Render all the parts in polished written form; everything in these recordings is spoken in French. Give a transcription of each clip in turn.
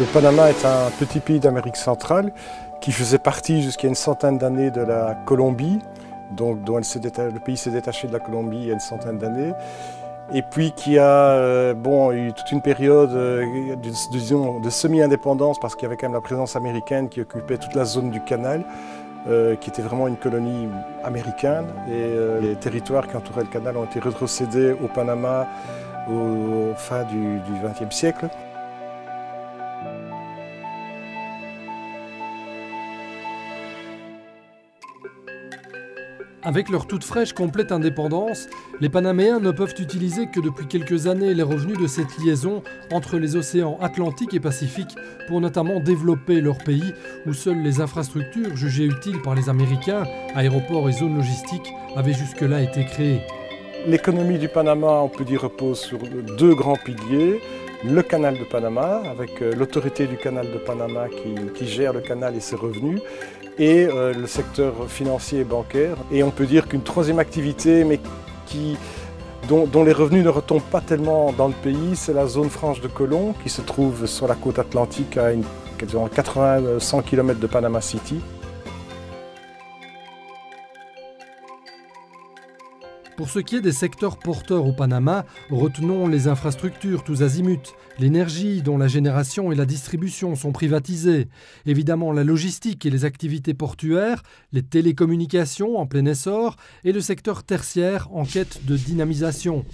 Le Panama est un petit pays d'Amérique centrale qui faisait partie jusqu'à une centaine d'années de la Colombie, donc dont le pays s'est détaché de la Colombie il y a une centaine d'années, et puis qui a eu toute une période de semi-indépendance parce qu'il y avait quand même la présence américaine qui occupait toute la zone du canal, qui était vraiment une colonie américaine, et les territoires qui entouraient le canal ont été rétrocédés au Panama au fin du XXe siècle. Avec leur toute fraîche complète indépendance, les Panaméens ne peuvent utiliser que depuis quelques années les revenus de cette liaison entre les océans Atlantique et Pacifique pour notamment développer leur pays où seules les infrastructures jugées utiles par les Américains, aéroports et zones logistiques, avaient jusque-là été créées. L'économie du Panama, on peut dire, repose sur deux grands piliers. Le canal de Panama, avec l'autorité du canal de Panama qui gère le canal et ses revenus, et le secteur financier et bancaire. Et on peut dire qu'une troisième activité, mais dont les revenus ne retombent pas tellement dans le pays, c'est la zone franche de Colón, qui se trouve sur la côte atlantique à 80-100 km de Panama City. Pour ce qui est des secteurs porteurs au Panama, retenons les infrastructures tous azimuts, l'énergie dont la génération et la distribution sont privatisées, évidemment la logistique et les activités portuaires, les télécommunications en plein essor et le secteur tertiaire en quête de dynamisation.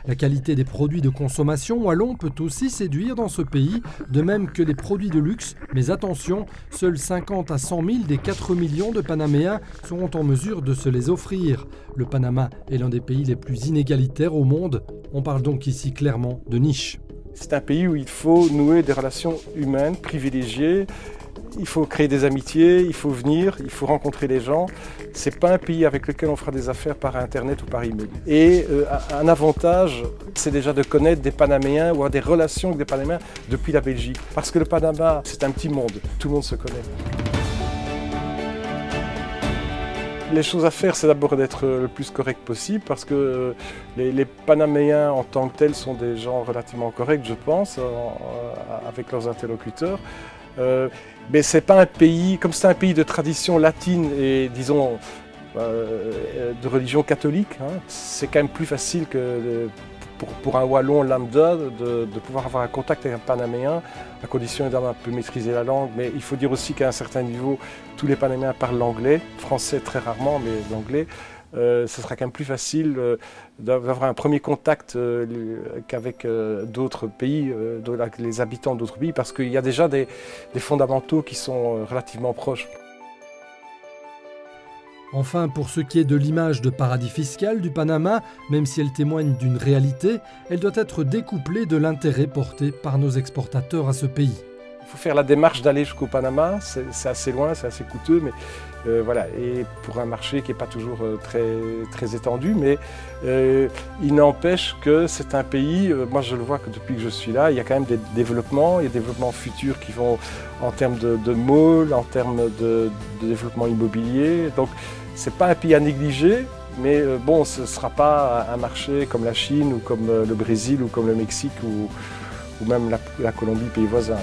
La qualité des produits de consommation wallon peut aussi séduire dans ce pays, de même que les produits de luxe, mais attention, seuls 50 à 100 000 des 4 millions de Panaméens seront en mesure de se les offrir. Le Panama est l'un des pays les plus inégalitaires au monde. On parle donc ici clairement de niche. C'est un pays où il faut nouer des relations humaines privilégiées. Il faut créer des amitiés, il faut venir, il faut rencontrer les gens. Ce n'est pas un pays avec lequel on fera des affaires par Internet ou par email. Et un avantage, c'est déjà de connaître des Panaméens ou avoir des relations avec des Panaméens depuis la Belgique. Parce que le Panama, c'est un petit monde, tout le monde se connaît. Les choses à faire, c'est d'abord d'être le plus correct possible parce que les Panaméens en tant que tels sont des gens relativement corrects, je pense, avec leurs interlocuteurs. Mais c'est pas un pays, comme c'est un pays de tradition latine et disons de religion catholique, hein, c'est quand même plus facile que pour un Wallon lambda de pouvoir avoir un contact avec un Panaméen, à condition évidemment un peu maîtriser la langue, mais il faut dire aussi qu'à un certain niveau, tous les Panaméens parlent l'anglais, français très rarement, mais l'anglais. Ce sera quand même plus facile d'avoir un premier contact qu'avec d'autres pays, les habitants d'autres pays, parce qu'il y a déjà des fondamentaux qui sont relativement proches. Enfin, pour ce qui est de l'image de paradis fiscal du Panama, même si elle témoigne d'une réalité, elle doit être découplée de l'intérêt porté par nos exportateurs à ce pays. Il faut faire la démarche d'aller jusqu'au Panama, c'est assez loin, c'est assez coûteux, mais voilà. Et pour un marché qui n'est pas toujours très étendu, mais il n'empêche que c'est un pays, moi je le vois que depuis que je suis là, il y a quand même des développements, il y a des développements futurs qui vont en termes de malls, en termes de développement immobilier. Donc c'est pas un pays à négliger, mais bon, ce ne sera pas un marché comme la Chine ou comme le Brésil ou comme le Mexique ou même la Colombie, pays voisin.